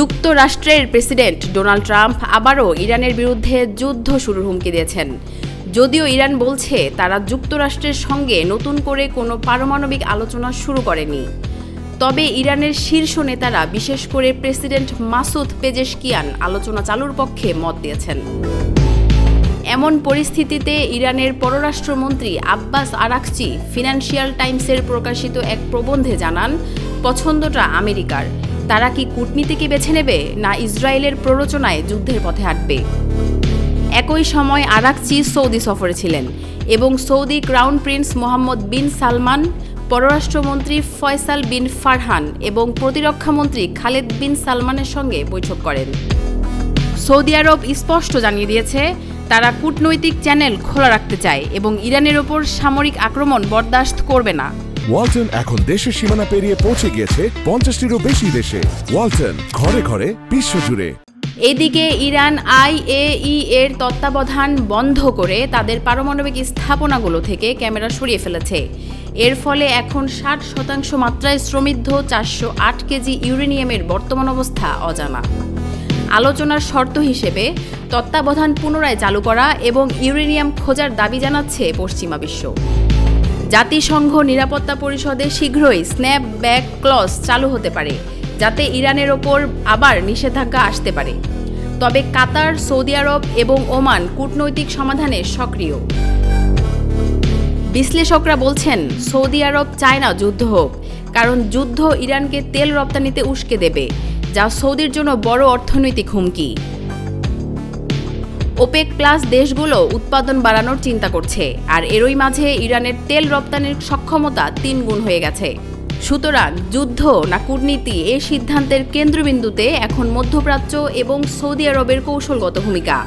যুক্তরাষ্ট্রের president Donald Trump আবারও ইরানের বিরুদ্ধে যুদ্ধ শুরুর হুমকি দিয়েছেন। যদিও ইরান বলছে তারা যুক্তরাষ্ট্রের সঙ্গে নতুন করে কোনো পারমাণবিক আলোচনা শুরু করেনি, তবে ইরানের শীর্ষ নেতারা বিশেষ করে প্রেসিডেন্ট মাসুদ পেজেশকিয়ান আলোচনা চালুর পক্ষে মত দিয়েছেন। এমন পরিস্থিতিতে ইরানের পররাষ্ট্রমন্ত্রী আব্বাস আরাকচি ফিনান্সিয়াল টাইমসের প্রকাশিত এক প্রবন্ধে জানান, পছন্দটা আমেরিকার। তারা কি কূটনীতিকে বেছে নেবে না ইসরায়েলের প্ররোচনায় যুদ্ধের পথে হাঁটবে। একই সময় আরাকচি সৌদি সফরে ছিলেন এবং সৌদি ক্রাউন প্রিন্স মোহাম্মদ বিন সালমান, পররাষ্ট্রমন্ত্রী ফয়সাল বিন ফারহান এবং প্রতিরক্ষামন্ত্রী খালেদ বিন সালমানের সঙ্গে বৈঠক করেন। সৌদি আরব স্পষ্ট জানিয়ে দিয়েছে তারা কূটনৈতিক চ্যানেল খোলা রাখতে চায় এবং ইরানের ওপর সামরিক আক্রমণ বরদাস্ত করবে না। ওয়ালটন এখন দেশের সীমানা পেরিয়ে পৌঁছে গিয়েছে 50টিরও বেশি দেশে। ওয়ালটন, ঘরে ঘরে, বিশ্বজুড়ে। এদিকে ইরান IAEA এর তত্ত্বাবধান বন্ধ করে তাদের পারমাণবিক স্থাপনাগুলো থেকে ক্যামেরা সরিয়ে ফেলেছে। এর ফলে এখন 60% মাত্রায় সমৃদ্ধ 408 কেজি ইউরেনিয়ামের বর্তমান অবস্থা অজানা। আলোচনার শর্ত হিসেবে তত্ত্বাবধান পুনরায় চালু করা এবং ইউরেনিয়াম খোঁজার দাবি জানাচ্ছে পশ্চিমা বিশ্ব। জাতিসংঘ নিরাপত্তা পরিষদে শীঘ্রই স্ন্যাপ ব্যাক ক্লজ চালু হতে পারে, যাতে ইরানের ওপর আবার নিষেধাজ্ঞা আসতে পারে। তবে কাতার, সৌদি আরব এবং ওমান কূটনৈতিক সমাধানে সক্রিয়। বিশ্লেষকরা বলছেন সৌদি আরব চায় না যুদ্ধ হোক, কারণ যুদ্ধ ইরানকে তেল রপ্তানিতে উস্কে দেবে, যা সৌদির জন্য বড় অর্থনৈতিক হুমকি। ওপেক প্লাস দেশগুলো উৎপাদন বাড়ানোর চিন্তা করছে, আর এরই মাঝে ইরানের তেল রপ্তানির সক্ষমতা 3 গুণ হয়ে গেছে। সুতরাং যুদ্ধ না কূটনীতি, এই সিদ্ধান্তের কেন্দ্রবিন্দুতে এখন মধ্যপ্রাচ্য এবং সৌদি আরবের কৌশলগত ভূমিকা।